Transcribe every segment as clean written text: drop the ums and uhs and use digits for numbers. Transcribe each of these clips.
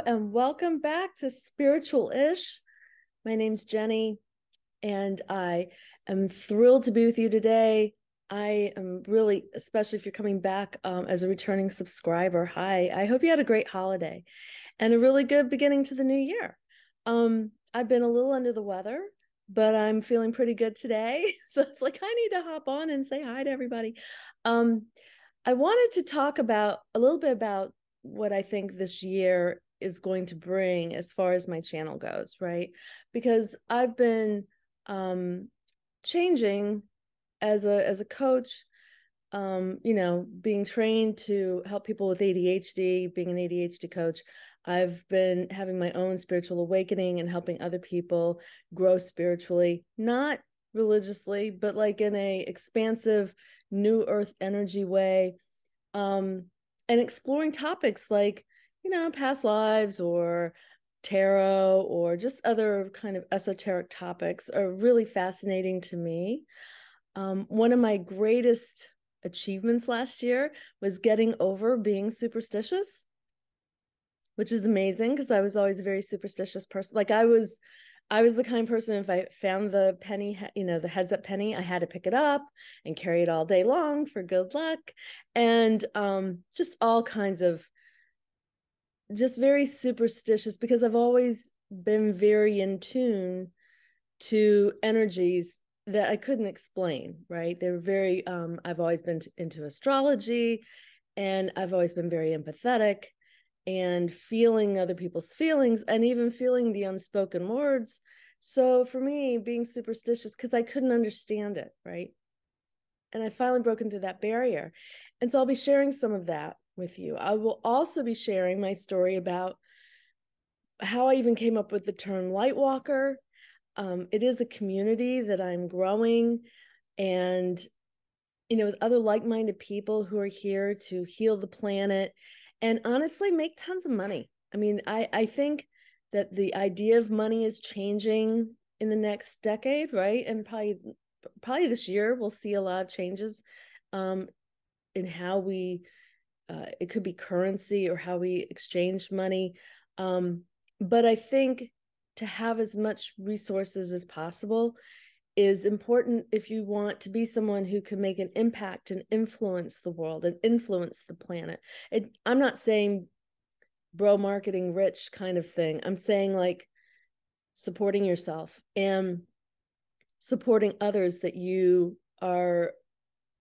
and welcome back to Spiritualish. My name's Jennie, and I am thrilled to be with you today. I am really, especially if you're coming back as a returning subscriber. Hi, I hope you had a great holiday and a really good beginning to the new year. I've been a little under the weather, but I'm feeling pretty good today. So it's like I need to hop on and say hi to everybody. I wanted to talk about a little bit about what I think this year is going to bring as far as my channel goes, right? Because I've been changing as a coach, being trained to help people with ADHD, being an ADHD coach. I've been having my own spiritual awakening and helping other people grow spiritually, not religiously, but like in a expansive new earth energy way. And exploring topics like, past lives or tarot or just other kind of esoteric topics are really fascinating to me. One of my greatest achievements last year was getting over being superstitious, which is amazing because I was always a very superstitious person. Like I was the kind of person, if I found the penny, the heads up penny, I had to pick it up and carry it all day long for good luck. And just all kinds of just very superstitious because I've always been very in tune to energies that I couldn't explain, right? They were very, I've always been into astrology, and I've always been very empathetic and feeling other people's feelings and even feeling the unspoken words. So for me, being superstitious, because I couldn't understand it, right? And I finally broken through that barrier. And so I'll be sharing some of that with you. I will also be sharing my story about how I even came up with the term Lightwalker. It is a community that I'm growing, and with other like-minded people who are here to heal the planet and honestly make tons of money. I mean, I think that the idea of money is changing in the next decade, right? And probably this year we'll see a lot of changes in how we it could be currency or how we exchange money. But I think to have as much resources as possible is important if you want to be someone who can make an impact and influence the world and influence the planet. I'm not saying bro marketing rich kind of thing. I'm saying like supporting yourself and supporting others that you are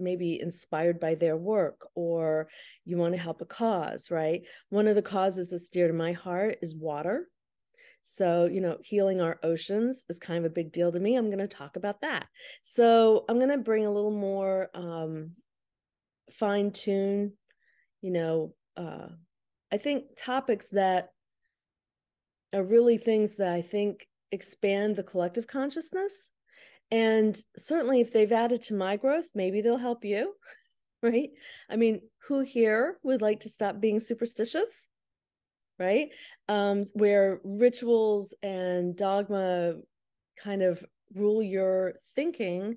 maybe inspired by their work, or you want to help a cause, right? One of the causes that's dear to my heart is water. So, healing our oceans is kind of a big deal to me. I'm going to talk about that. So I'm going to bring a little more fine tune, I think topics that are really things that I think expand the collective consciousness. And certainly if they've added to my growth, maybe they'll help you, right? I mean, who here would like to stop being superstitious? Right? Where rituals and dogma kind of rule your thinking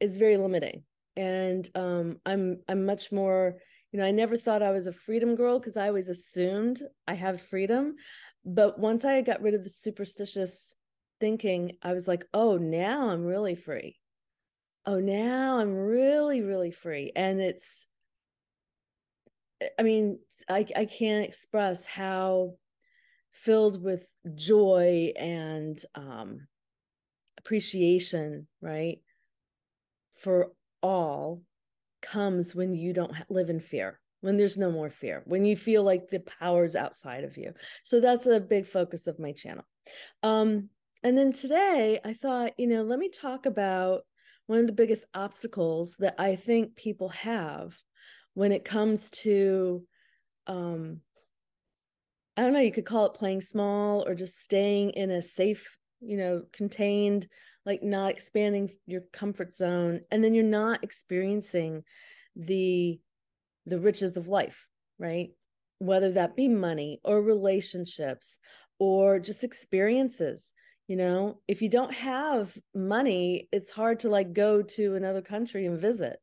is very limiting. And I'm much more, I never thought I was a freedom girl because I always assumed I have freedom. But once I got rid of the superstitious thinking, I was like, oh, now I'm really free. Oh, now I'm really, really free. And I can't express how filled with joy and appreciation, right, for all comes when you don't live in fear, when there's no more fear, when you feel like the power's outside of you. So that's a big focus of my channel. And then today I thought, let me talk about one of the biggest obstacles that I think people have when it comes to I don't know, you could call it playing small or just staying in a safe, contained, like not expanding your comfort zone. And then you're not experiencing the riches of life, right? Whether that be money or relationships or just experiences. If you don't have money, it's hard to like go to another country and visit,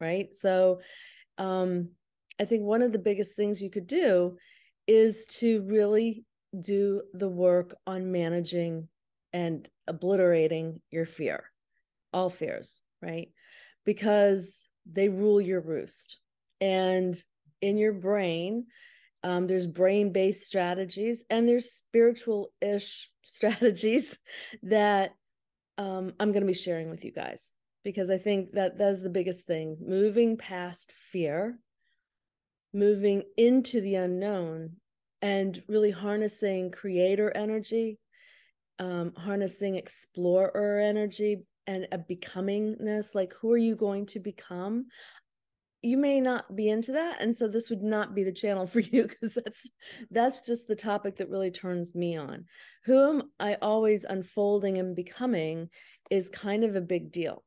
right? So I think one of the biggest things you could do is to really do the work on managing and obliterating your fear, all fears, right? Because they rule your roost. And in your brain, there's brain-based strategies and there's spiritual-ish strategies that I'm going to be sharing with you guys, because I think that that's the biggest thing, moving past fear, moving into the unknown, and really harnessing creator energy, harnessing explorer energy, and a becomingness. Like, who are you going to become? You may not be into that, and so this would not be the channel for you, because that's just the topic that really turns me on. Whom I always unfolding and becoming is kind of a big deal.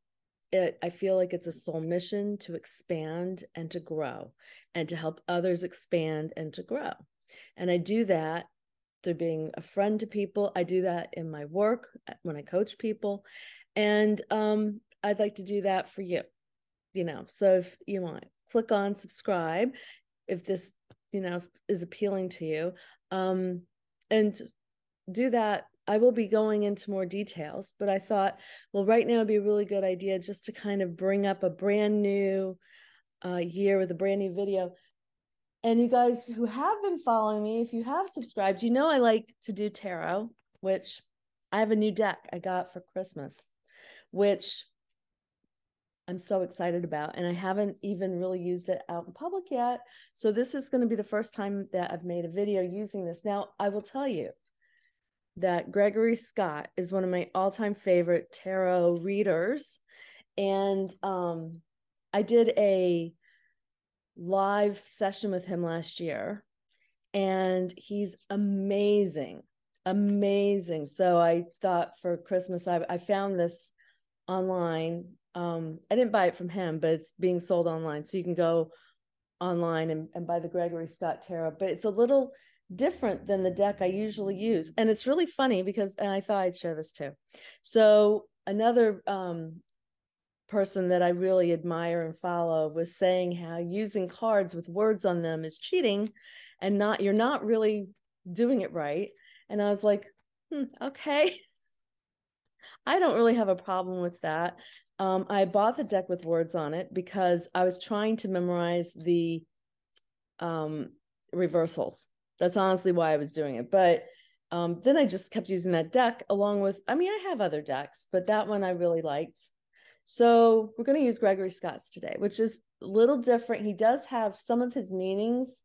I feel like it's a soul mission to expand and to grow and to help others expand and to grow. And I do that through being a friend to people. I do that in my work when I coach people. And I'd like to do that for you, So if you want, click on subscribe if this, is appealing to you. And do that. I will be going into more details, but I thought, well, right now it'd be a really good idea just to kind of bring up a brand new year with a brand new video. And you guys who have been following me, if you have subscribed, I like to do tarot, which I have a new deck I got for Christmas, which I'm so excited about. And I haven't even really used it out in public yet. So this is going to be the first time that I've made a video using this. Now, I will tell you that Gregory Scott is one of my all-time favorite tarot readers. And I did a live session with him last year, and he's amazing, amazing. So I thought for Christmas, I found this online. I didn't buy it from him, but it's being sold online. So you can go online and buy the Gregory Scott Tarot, but it's a little different than the deck I usually use. And it's really funny because, and I thought I'd share this too. So another person that I really admire and follow was saying how using cards with words on them is cheating and you're not really doing it right. And I was like, okay. I don't really have a problem with that. I bought the deck with words on it because I was trying to memorize the reversals. That's honestly why I was doing it. But then I just kept using that deck along with, I have other decks, but that one I really liked. So we're going to use Gregory Scott's today, which is a little different. He does have some of his meanings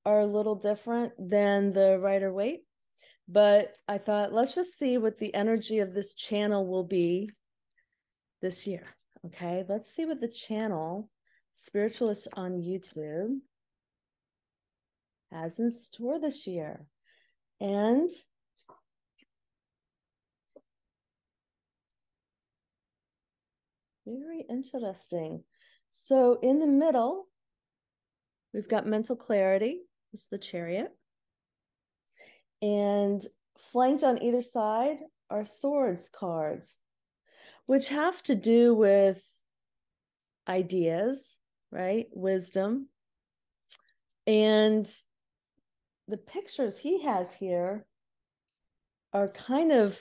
are a little different than the Rider-Waite. But I thought, let's just see what the energy of this channel will be this year. Okay, let's see what the channel, Spiritualish on YouTube, has in store this year. And very interesting. So in the middle, we've got mental clarity. It's the Chariot. And flanked on either side are swords cards, which have to do with ideas, right? Wisdom. And the pictures he has here are kind of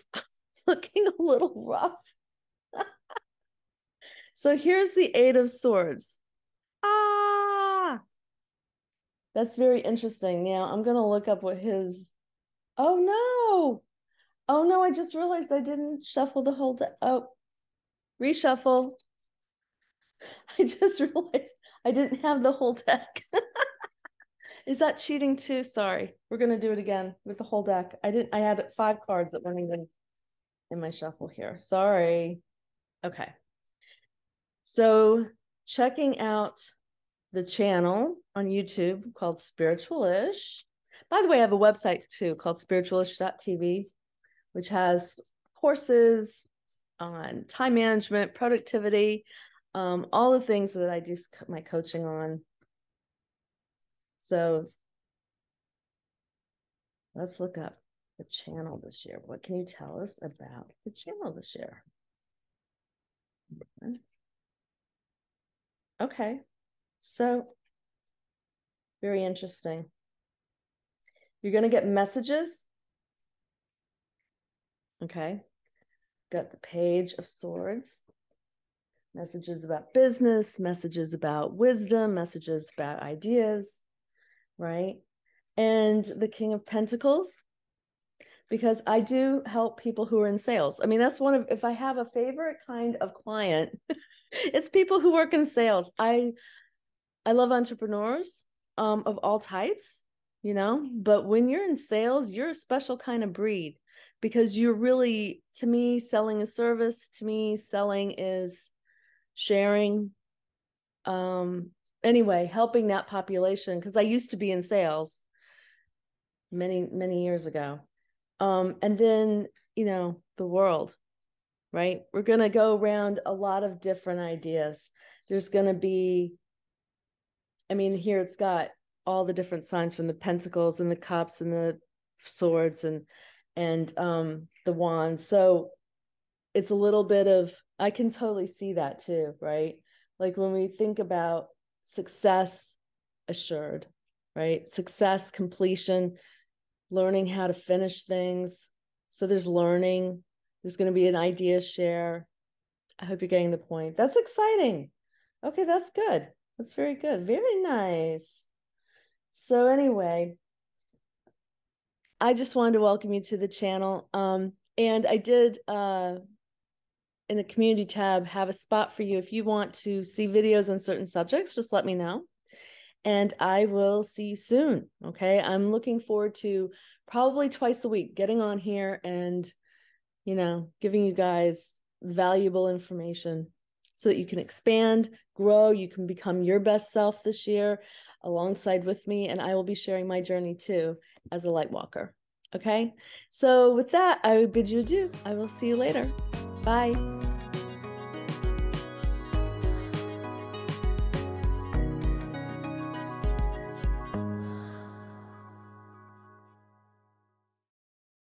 looking a little rough. So here's the Eight of Swords. That's very interesting. Now I'm going to look up what his, oh no, I just realized I didn't shuffle the whole deck. Oh, reshuffle. I just realized I didn't have the whole deck. Is that cheating too? Sorry. We're going to do it again with the whole deck. I had 5 cards that weren't even in my shuffle here. Sorry. Okay. So checking out the channel on YouTube called Spiritualish. By the way, I have a website too called spiritualish.tv, which has courses on time management, productivity, all the things that I do my coaching on. So let's look up the channel this year. What can you tell us about the channel this year? Okay, so very interesting. You're going to get messages Okay. Got the Page of Swords. Messages about business, messages about wisdom, messages about ideas, right? And the King of Pentacles, because I do help people who are in sales. I mean, that's one of, if I have a favorite kind of client, it's people who work in sales. I love entrepreneurs of all types, you know, but when you're in sales, you're a special kind of breed, because you're really, to me, selling a service. To me, selling is sharing. Anyway, helping that population, because I used to be in sales many years ago. And then, you know, the world, right? We're going to go around a lot of different ideas. There's going to be, I mean, here it's got all the different signs, from the pentacles and the cups and the swords and the wands. So it's a little bit of, I can totally see that too, right? Like when we think about success assured, right? Success, completion, learning how to finish things. So there's learning, there's going to be an idea share. I hope you're getting the point. That's exciting. Okay, that's good. That's very good. Very nice. So anyway, I just wanted to welcome you to the channel. And I did, in the community tab, have a spot for you. If you want to see videos on certain subjects, just let me know. And I will see you soon. Okay. I'm looking forward to probably twice a week getting on here and, you know, giving you guys valuable information so that you can expand, grow, you can become your best self this year alongside with me. And I will be sharing my journey too as a light walker. Okay. So with that, I bid you adieu. I will see you later. Bye.